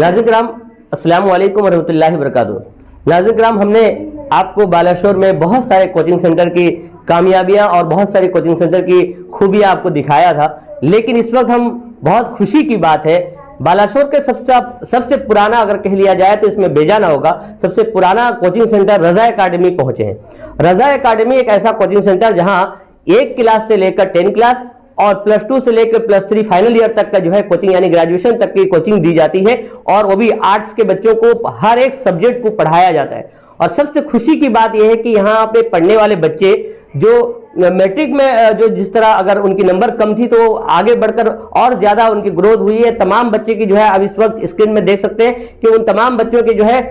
नाज़रीन किराम अस्सलाम वालेकुम वरहमतुल्लाहि वबरकातुहू। नाज़रीन किराम, हमने आपको बालाशोर में बहुत सारे कोचिंग सेंटर की कामयाबियां और बहुत सारे कोचिंग सेंटर की खूबियां आपको दिखाया था, लेकिन इस वक्त हम बहुत खुशी की बात है बालाशोर के सबसे पुराना अगर कह लिया जाए तो इसमें बेजाना होगा, सबसे पुराना कोचिंग सेंटर रज़ा एकेडमी पहुंचे हैं। रज़ा एकेडमी एक ऐसा कोचिंग सेंटर जहां 1 क्लास से लेकर 10 क्लास और +2 से लेकर +3 फाइनल ईयर तक का जो है कोचिंग यानी ग्रेजुएशन तक की कोचिंग दी जाती है, और वो भी आर्ट्स के बच्चों को हर एक सब्जेक्ट को पढ़ाया जाता है। और सबसे खुशी की बात यह है कि यहाँ पे पढ़ने वाले बच्चे जो मैट्रिक में जो जिस तरह अगर उनकी नंबर कम थी तो आगे बढ़कर और ज्यादा उनकी ग्रोथ हुई है। तमाम बच्चे की जो है अब इस वक्त स्क्रीन में देख सकते हैं कि उन तमाम बच्चों के जो है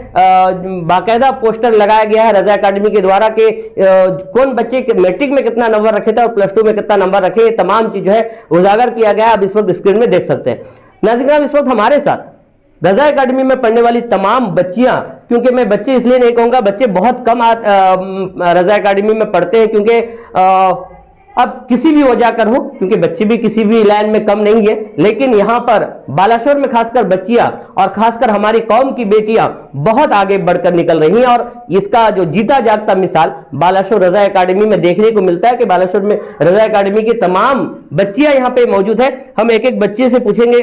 बाकायदा पोस्टर लगाया गया है रज़ा एकेडमी के द्वारा कि कौन बच्चे मैट्रिक में कितना नंबर रखे थे और +2 में कितना नंबर रखे, तमाम चीज जो है उजागर किया गया है। अब इस वक्त स्क्रीन में देख सकते हैं। नाज़रीन, इस वक्त हमारे साथ रज़ा एकेडमी में पढ़ने वाली तमाम बच्चियां, क्योंकि मैं बच्चे इसलिए नहीं कहूंगा, बच्चे बहुत कम रज़ा एकेडमी में पढ़ते हैं, क्योंकि अब किसी भी वजह कर हो, क्योंकि बच्चे भी किसी भी लाइन में कम नहीं है, लेकिन यहां पर बालाशोर में खासकर बच्चियां और खासकर हमारी कौम की बेटियां बहुत आगे बढ़कर निकल रही हैं। और इसका जो जीता जागता मिसाल बालाशोर रज़ा एकेडमी में देखने को मिलता है कि बालाशोर में रज़ा एकेडमी की तमाम बच्चियां यहां पे मौजूद है। हम एक एक बच्चे से पूछेंगे।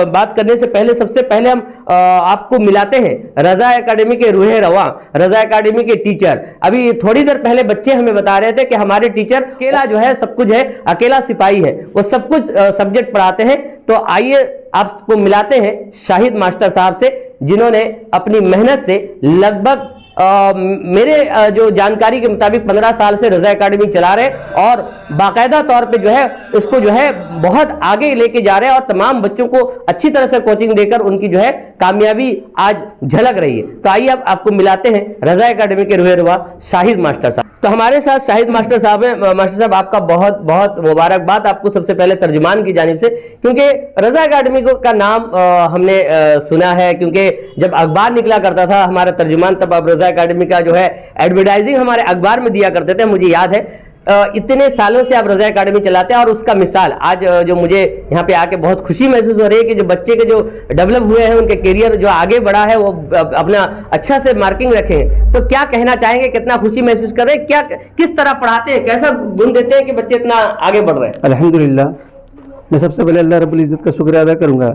बात करने से पहले सबसे पहले हम आपको मिलाते हैं रज़ा एकेडमी के रूहे रवा, रज़ा एकेडमी के टीचर। अभी थोड़ी देर पहले बच्चे हमें बता रहे थे कि हमारे टीचर अकेला जो है सब कुछ है, अकेला सिपाही है, वो सब कुछ सब्जेक्ट पढ़ाते हैं। तो आइए आपको मिलाते हैं शाहिद मास्टर साहब से, जिन्होंने अपनी मेहनत से लगभग मेरे जो जानकारी के मुताबिक 15 साल से रज़ा एकेडमी चला रहे और बाकायदा तौर पे जो है इसको जो है बहुत आगे लेके जा रहे हैं और तमाम बच्चों को अच्छी तरह से कोचिंग देकर उनकी जो है कामयाबी आज झलक रही है। तो आइए अब आपको मिलाते हैं रज़ा एकेडमी के रुए रुआ शाहिद मास्टर साहब। तो हमारे साथ शाहिद मास्टर साहब हैं। मास्टर साहब, आपका बहुत बहुत मुबारकबाद आपको सबसे पहले तर्जुमान की जानिब से, क्योंकि रज़ा एकेडमी का नाम हमने सुना है, क्योंकि जब अखबार निकला करता था हमारा तर्जुमान, तब अब रज़ा एकेडमी का जो है एडवर्टाइजिंग हमारे अखबार में दिया करते थे, मुझे याद है। इतने सालों से आप रज़ा एकेडमी चलाते हैं और उसका मिसाल आज जो मुझे यहाँ पे आके बहुत खुशी महसूस हो रही है कि जो बच्चे के जो डेवलप हुए हैं, उनके करियर जो आगे बढ़ा है, वो अपना अच्छा से मार्किंग रखें। तो क्या कहना चाहेंगे, कितना खुशी महसूस कर रहे हैं, क्या किस तरह पढ़ाते हैं, कैसा गुण देते हैं कि बच्चे इतना आगे बढ़ रहे हैं? अल्हम्दुलिल्लाह, मैं सबसे पहले अल्लाह रब्बुल इज़्ज़त का शुक्रिया अदा करूँगा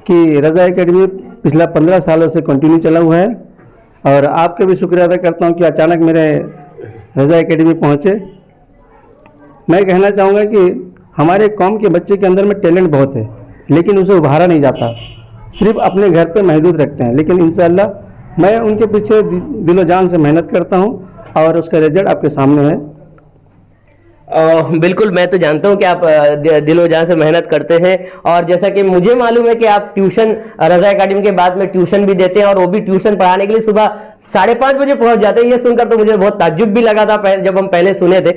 कि रज़ा एकेडमी पिछला 15 सालों से कंटिन्यू चला हुआ है, और आपका भी शुक्रिया अदा करता हूँ कि अचानक मेरे रज़ा एकेडमी पहुँचे। मैं कहना चाहूँगा कि हमारे कौम के बच्चे के अंदर में टैलेंट बहुत है, लेकिन उसे उभारा नहीं जाता, सिर्फ अपने घर पे महदूद रखते हैं। लेकिन इंशाअल्लाह मैं उनके पीछे दिलो जान से मेहनत करता हूँ और उसका रिजल्ट आपके सामने है। बिल्कुल, मैं तो जानता हूं कि आप दिलो जान से मेहनत करते हैं, और जैसा कि मुझे मालूम है कि आप ट्यूशन रज़ा एकेडमी के बाद में ट्यूशन भी देते हैं, और वो भी ट्यूशन पढ़ाने के लिए सुबह 5:30 बजे पहुंच जाते हैं। ये सुनकर तो मुझे बहुत ताज्जुब भी लगा था जब हम पहले सुने थे।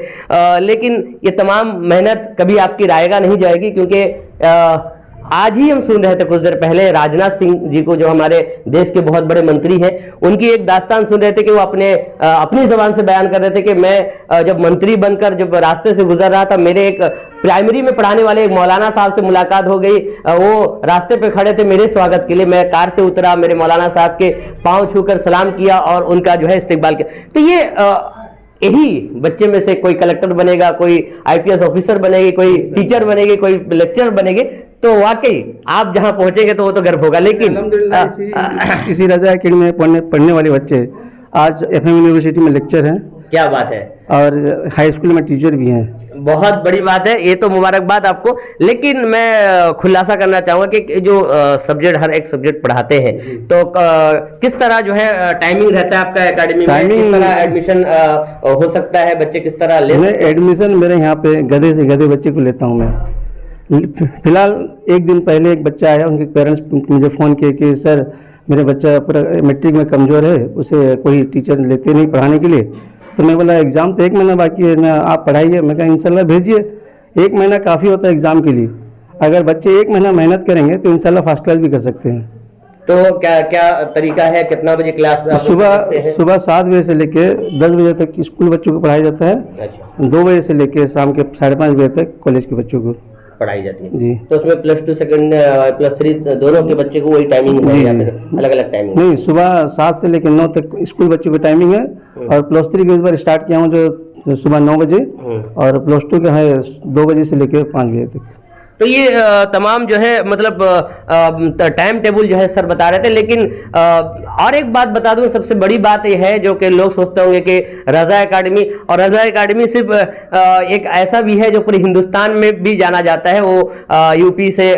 लेकिन ये तमाम मेहनत कभी आपकी रायगा नहीं जाएगी, क्योंकि आज ही हम सुन रहे थे कुछ देर पहले राजनाथ सिंह जी को, जो हमारे देश के बहुत बड़े मंत्री हैं, उनकी एक दास्तान सुन रहे थे कि वो अपनी जबान से बयान कर रहे थे कि मैं जब मंत्री बनकर जब रास्ते से गुजर रहा था, मेरे एक प्राइमरी में पढ़ाने वाले एक मौलाना साहब से मुलाकात हो गई। वो रास्ते पे खड़े थे मेरे स्वागत के लिए, मैं कार से उतरा, मेरे मौलाना साहब के पाँव छूकर सलाम किया और उनका जो है इस्तकबाल किया। तो ये यही बच्चे में से कोई कलेक्टर बनेगा, कोई IPS ऑफिसर बनेगी, कोई टीचर बनेगी, कोई लेक्चरर बनेगी, तो वाकई आप जहां पहुंचेंगे तो वो तो गर्व होगा। लेकिन इसी रज़ा एकेडमी में पढ़ने वाले बच्चे आज FM यूनिवर्सिटी में लेक्चर हैं। क्या बात है! और हाई स्कूल में टीचर भी हैं। बहुत बड़ी बात है, ये तो मुबारकबाद आपको। लेकिन मैं खुलासा करना चाहूँगा कि जो सब्जेक्ट हर एक सब्जेक्ट पढ़ाते हैं, तो किस तरह जो है टाइमिंग रहता है आपका एकेडमी में, किस तरह एडमिशन हो सकता है, बच्चे किस तरह ले? मैं एडमिशन मेरे यहाँ पे गधे से गधे बच्चे को लेता हूँ मैं। फिलहाल एक दिन पहले एक बच्चा आया, उनके पेरेंट्स मुझे फ़ोन किए कि सर मेरे बच्चा पूरा मैट्रिक में कमज़ोर है, उसे कोई टीचर लेते नहीं पढ़ाने के लिए। तो मैं बोला एग्ज़ाम तो 1 महीना बाकी है ना, आप पढ़ाइए। मैं कहा इंशाल्लाह भेजिए, 1 महीना काफ़ी होता है एग्ज़ाम के लिए। अगर बच्चे 1 महीना मेहनत करेंगे तो इंशाल्लाह फर्स्ट क्लास भी कर सकते हैं। तो क्या क्या तरीका है, कितना बजे क्लास? सुबह 7 बजे से लेके 10 बजे तक स्कूल बच्चों को पढ़ाया जाता है। अच्छा। 2 बजे से लेके शाम के 5:30 बजे तक कॉलेज के बच्चों को। पढ़ाई जाती है जी। तो उसमें +2 सेकंड +3 दोनों के बच्चे को वही टाइमिंग है या फिर अलग अलग टाइमिंग? नहीं, सुबह 7 से लेकर 9 तक स्कूल बच्चों की टाइमिंग है और +3 के इस बार स्टार्ट किया हूँ जो सुबह 9 बजे और +2 का है 2 बजे से लेकर 5 बजे तक। तो ये तमाम जो है मतलब टाइम टेबल जो है सर बता रहे थे, लेकिन और एक बात बता दूं, सबसे बड़ी बात ये है जो कि लोग सोचते होंगे कि रज़ा एकेडमी, और रज़ा एकेडमी सिर्फ एक ऐसा भी है जो पूरे हिंदुस्तान में भी जाना जाता है, वो यूपी से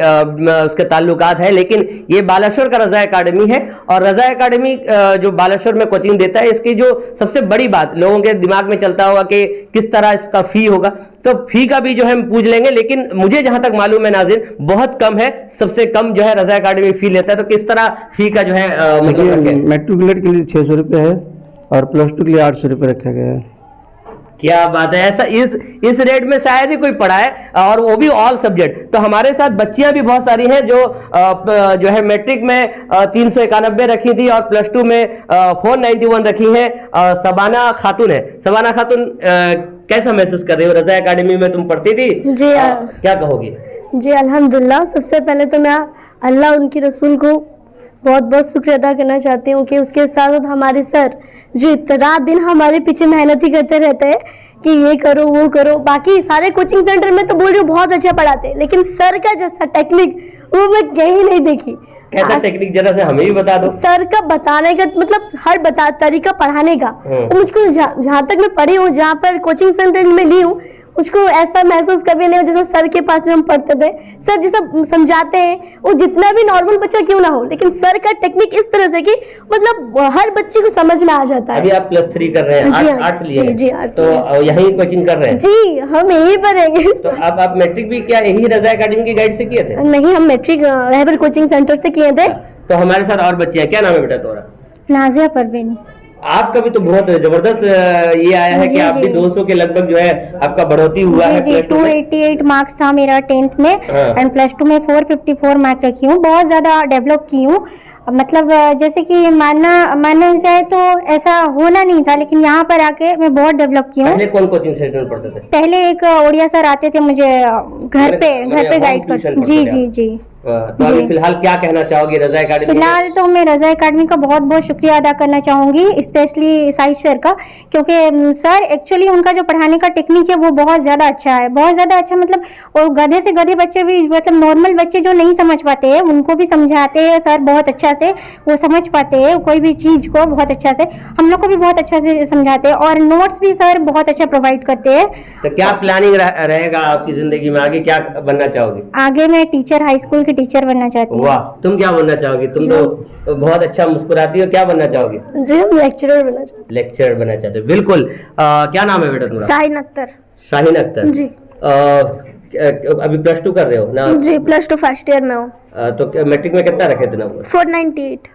उसके ताल्लुकात है, लेकिन ये बालाश्वर का रज़ा एकेडमी है। और रज़ा एकेडमी जो बालाश्वर में कोचिंग देता है, इसकी जो सबसे बड़ी बात लोगों के दिमाग में चलता होगा कि किस तरह इसका फी होगा, तो फी का भी जो है हम पूछ लेंगे, लेकिन मुझे जहां तक मालूम है नाज़रीन बहुत कम है, सबसे कम जो है रज़ा एकेडमी फी लेता है। तो किस तरह फी का जो है मतलब मैट्रिकुलेट के लिए 600 रुपये है और +2 के लिए 800 रुपये रखा गया है। क्या बात है, ऐसा इस रेट में शायद ही कोई पढ़ा है, और वो भी ऑल सब्जेक्ट। तो हमारे साथ बच्चियां भी बहुत सारी हैं जो है मैट्रिक में 391 रखी थी और +2 में 491 रखी हैं। शबाना खातून है। शबाना खातून, कैसा महसूस कर रही हो? रज़ा एकेडमी में तुम पढ़ती थी जी। क्या कहोगी? जी अल्हम्दुलिल्लाह, सबसे पहले तो मैं अल्लाह उनकी रसूल को बहुत बहुत शुक्रिया अदा करना चाहती हूँ कि उसके साथ साथ हमारे सर जो रात दिन हमारे पीछे मेहनत ही करते रहते हैं कि ये करो वो करो। बाकी सारे कोचिंग सेंटर में तो बोल रही हूँ बहुत अच्छा पढ़ाते हैं, लेकिन सर का जैसा टेक्निक वो मैं कहीं नहीं देखी। कैसा टेक्निक, जरा से हमें भी बता दो। सर का बताने का मतलब हर तरीका पढ़ाने का, तो मुझको जहाँ तक मैं पढ़ी हूँ, जहाँ पर कोचिंग सेंटर में ली हूँ, उसको ऐसा महसूस कभी नहीं हो जैसा सर के पास में हम पढ़ते थे। सर जैसा समझाते हैं वो जितना भी नॉर्मल बच्चा क्यों ना हो, लेकिन सर का टेक्निक इस तरह से कि मतलब हर बच्चे को समझ में आ जाता है। अभी आप +3 कर रहे हैं, आर्ट्स लिए हैं? जी आर्ट्स। तो यही कोचिंग कर रहे हैं? जी, हम यही पढ़ेंगे। तो अब आप मैट्रिक भी क्या यही रज़ा एकेडमी की गाइड से किए थे? नहीं, हम मैट्रिक रहबर कोचिंग सेंटर से किए थे। तो हमारे साथ और बच्चे हैं, क्या नाम है बेटा तुम्हारा? नाजिया परवीन। आपका भी तो बहुत जबरदस्त ये आया है कि आप भी 200 के लगभग जो है आपका बढ़ोतरी हुआ है। जी 288 मार्क्स था मेरा 10th में एंड +2 में 454 मार्क रखी हूँ। बहुत ज़्यादा डेवलप की हूँ, मतलब जैसे कि मानना जाए तो ऐसा होना नहीं था, लेकिन यहाँ पर आके मैं बहुत डेवलप की हूँ। पहले कौन कोचिंग सेंटर में पढ़ते थे? पहले एक ओडिया सर आते थे मुझे घर पे गाइड कर। जी। तो अभी फिलहाल क्या कहना चाहोगी रज़ा एकेडमी? फिलहाल तो मैं रज़ा एकेडमी का बहुत बहुत शुक्रिया अदा करना चाहूँगी, स्पेशली साहिद सर का, क्योंकि सर एक्चुअली उनका जो पढ़ाने का टेक्निक है वो बहुत ज़्यादा अच्छा है, बहुत ज़्यादा अच्छा। मतलब और गधे से गधे बच्चे भी, मतलब नॉर्मल बच्चे जो नहीं समझ पाते हैं उनको भी समझाते हैं सर बहुत अच्छा से, वो समझ पाते हैं कोई भी चीज़ को बहुत अच्छा से। हम लोग को भी बहुत अच्छा से समझाते हैं और नोट्स भी सर बहुत अच्छा प्रोवाइड करते हैं। तो क्या प्लानिंग रहेगा आपकी जिंदगी में? आगे क्या बनना चाहोगी? आगे मैं टीचर, हाई स्कूल की टीचर बनना चाहती हूँ। वाह, तुम क्या बनना चाहोगी? तुम तो बहुत अच्छा मुस्कुराती हो, क्या बनना चाहोगी? जी, हम लेक्चरर बनना चाहते हैं। लेक्चरर बनना चाहते हो, बिल्कुल। क्या नाम है बेटा तुम्हारा? शाहीन अख्तर। शाहीन अख्तर जी। अभी +2 कर रहे हो ना? जी, +2 फर्स्ट ईयर में हूँ। तो मैट्रिक में कितना रखे थे नंबर? 498।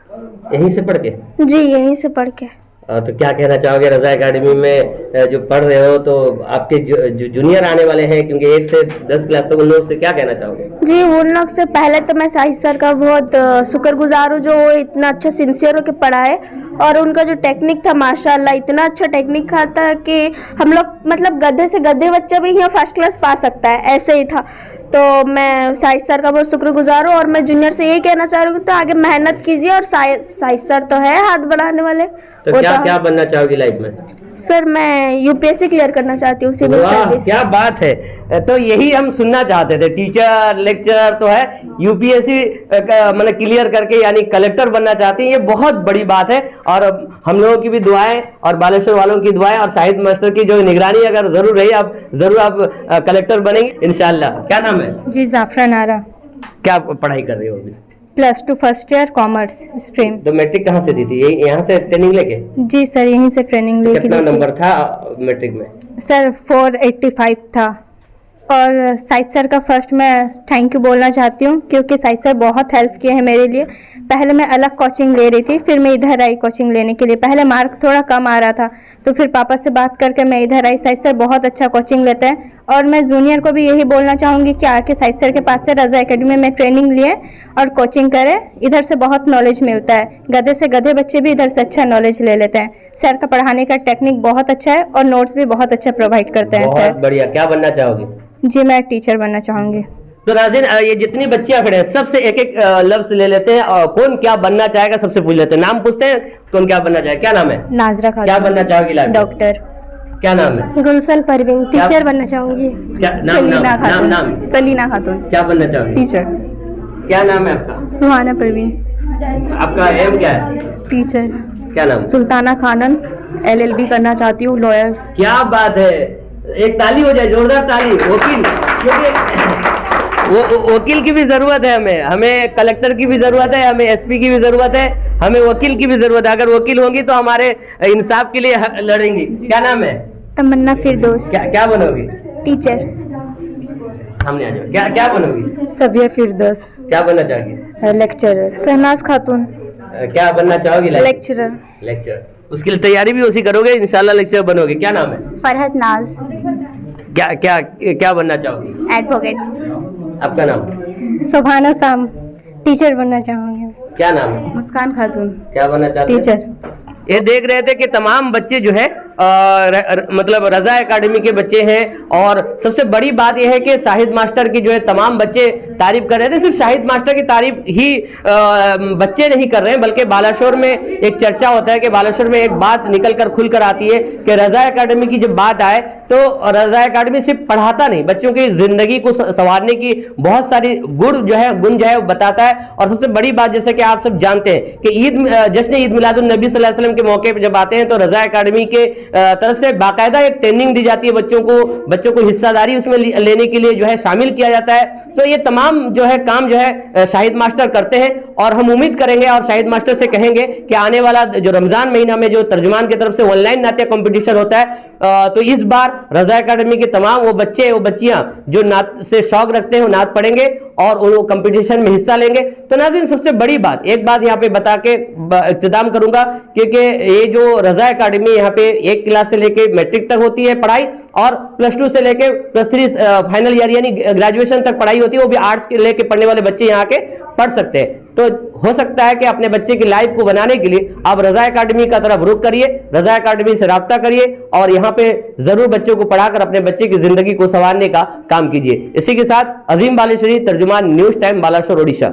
यहीं से पढ़ के? जी, यहीं से पढ़ के। तो क्या कहना चाहोगे रज़ा एकेडमी में जो पढ़ रहे हो, तो आपके जो जूनियर आने वाले हैं, क्योंकि 1 से 10 क्लास तक, उन लोग से क्या कहना चाहोगे? जी, उन लोग से पहले तो मैं साहिद सर का बहुत शुक्रगुजार हूँ जो वो इतना अच्छा सिंसियर होकर पढ़ाए, और उनका जो टेक्निक था माशाल्लाह इतना अच्छा टेक्निक था कि हम लोग मतलब गधे से गधे बच्चा भी यहाँ फर्स्ट क्लास पा सकता है, ऐसे ही था। तो मैं साहिद सर का बहुत शुक्रगुजार हूँ, और मैं जूनियर से यही कहना चाह रही हूँ तो आगे मेहनत कीजिए, और साहिद सर तो है हाथ बढ़ाने वाले। तो क्या बनना चाहोगी लाइफ में? सर मैं यूपीएससी क्लियर करना चाहती हूँ, सिविल सर्विस। क्या बात है, तो यही हम सुनना चाहते थे। टीचर लेक्चर तो है, यूपीएससी मतलब क्लियर करके यानी कलेक्टर बनना चाहती हैं, ये बहुत बड़ी बात है। और हम लोगों की भी दुआएं और बालेश्वर वालों की दुआएं और शाहिद मास्टर की जो निगरानी अगर जरूर रही, आप जरूर कलेक्टर बनेंगे इंशाल्लाह। क्या नाम है? जी ज़ाफरान आरा। क्या पढ़ाई कर रही हो अभी? +2 फर्स्ट ईयर कॉमर्स स्ट्रीम। तो मैट्रिक कहाँ से दी थी? यहाँ से ट्रेनिंग लेके? जी सर, यहीं से ट्रेनिंग लेके। कितना नंबर था मैट्रिक में? सर 485 था। और साहिद सर का फर्स्ट मैं थैंक यू बोलना चाहती हूँ, क्योंकि साहिद सर बहुत हेल्प किए हैं मेरे लिए। पहले मैं अलग कोचिंग ले रही थी, फिर मैं इधर आई कोचिंग लेने के लिए। पहले मार्क थोड़ा कम आ रहा था, तो फिर पापा से बात करके मैं इधर आई। साहिद सर बहुत अच्छा कोचिंग लेते हैं, और मैं जूनियर को भी यही बोलना चाहूँगी कि आके साहिद सर के पास से रज़ा एकेडमी में ट्रेनिंग लिए और कोचिंग करें। इधर से बहुत नॉलेज मिलता है, गधे से गधे बच्चे भी इधर से अच्छा नॉलेज ले लेते हैं। सर का पढ़ाने का टेक्निक बहुत अच्छा है और नोट्स भी बहुत अच्छा प्रोवाइड करते हैं सर। बहुत बढ़िया। क्या बनना चाहोगी? जी मैं टीचर बनना चाहूँगी। तो नाज़रीन ये जितनी बच्चियां खड़े हैं सबसे एक एक लफ्ज ले लेते हैं और कौन क्या बनना चाहेगा सबसे पूछ लेते हैं। नाम पूछते हैं कौन क्या बनना चाहे। क्या नाम है? नाजरा खातून। क्या बनना चाहोगी लाइफ में? डॉक्टर। क्या नाम है? गुलशन परवीन, क्या- टीचर बनना चाहूँगी। क्या नाम नाम नाम सलीना खातून, क्या बनना चाहोगी? टीचर। क्या नाम है आपका? सुहाना परवीन, आपका एम क्या है? टीचर। क्या नाम? सुल्ताना खानन, LLB करना चाहती हूँ, लॉयर। क्या बात है, एक ताली हो जाए, जोरदार ताली। वकील, क्योंकि वकील की भी जरूरत है, हमें कलेक्टर की भी जरूरत है, हमें SP की भी जरूरत है, हमें वकील की भी जरूरत है। अगर वकील होंगी तो हमारे इंसाफ के लिए लड़ेंगी। क्या नाम है? तमन्ना फिरदौस, क्या बनोगी? टीचर। सामने आ जाओ। क्या बनोगी? सबिया फिरदौस, क्या बनना चाहोगी? लेक्चरर। शहनाज खातून, क्या बनना चाहोगी? लेक्चरर। लेक्चर। उसके लिए तैयारी भी उसी करोगे, इंशाल्लाह लेक्चर बनोगे। क्या नाम है? फरहत नाज, क्या बनना चाहोगी? एडवोकेट। आपका नाम? सुभाना साम, टीचर बनना चाहूँगी। क्या नाम है? मुस्कान खातून, क्या बनना चाहते हैं? टीचर। ये देख रहे थे कि तमाम बच्चे जो है मतलब रजा एकेडमी के बच्चे हैं। और सबसे बड़ी बात यह है कि शाहिद मास्टर की जो है तमाम बच्चे तारीफ कर रहे थे। सिर्फ शाहिद मास्टर की तारीफ ही बच्चे नहीं कर रहे हैं, बल्कि बालाशोर में एक चर्चा होता है कि बालाशोर में एक बात निकल कर खुल कर आती है कि रजा एकेडमी की जब बात आए तो रजा एकेडमी सिर्फ पढ़ाता नहीं, बच्चों की जिंदगी को संवारने की बहुत सारी गुण जो है वो बताता है। और सबसे बड़ी बात, जैसे कि आप सब जानते हैं कि जश्न ईद मिलादुन नबी सल्लल्लाहु अलैहि वसल्लम के मौके पर जब आते हैं तो रजा एकेडमी के तरफ से बाकायदा एक ट्रेनिंग दी जाती है बच्चों को हिस्सेदारी उसमें लेने के लिए जो है शामिल किया जाता है। तो ये तमाम जो है काम जो है शाहिद मास्टर करते हैं। और हम उम्मीद करेंगे और शाहिद मास्टर से कहेंगे कि आने वाला जो रमजान महीना में जो तर्जुमान की तरफ से ऑनलाइन नातिया कंपटीशन होता है तो इस बार रजा एकेडमी के तमाम वो बच्चे वो बच्चियां जो नात से शौक रखते हैं वो नात पढ़ेंगे और वो कंपटीशन में हिस्सा लेंगे। तो नाज़रीन सबसे बड़ी बात, एक बात यहाँ पे बता के इख्तिताम करूंगा क्योंकि ये जो रजा एकेडमी यहाँ पे 1 क्लास से लेके मैट्रिक तक होती है पढ़ाई और +2 से लेके +3 फाइनल ईयर यानी ग्रेजुएशन तक पढ़ाई होती है। वो भी आर्ट्स के लेके पढ़ने वाले बच्चे यहाँ के पढ़ सकते हैं। तो हो सकता है कि अपने बच्चे की लाइफ को बनाने के लिए आप रजा एकेडमी का तरफ रुख करिए, रजा एकेडमी से राब्ता करिए और यहाँ पे जरूर बच्चों को पढ़ाकर अपने बच्चे की जिंदगी को संवारने का काम कीजिए। इसी के साथ अजीम बालेश्वरी, तर्जुमान न्यूज टाइम, बालासोर, ओडिशा।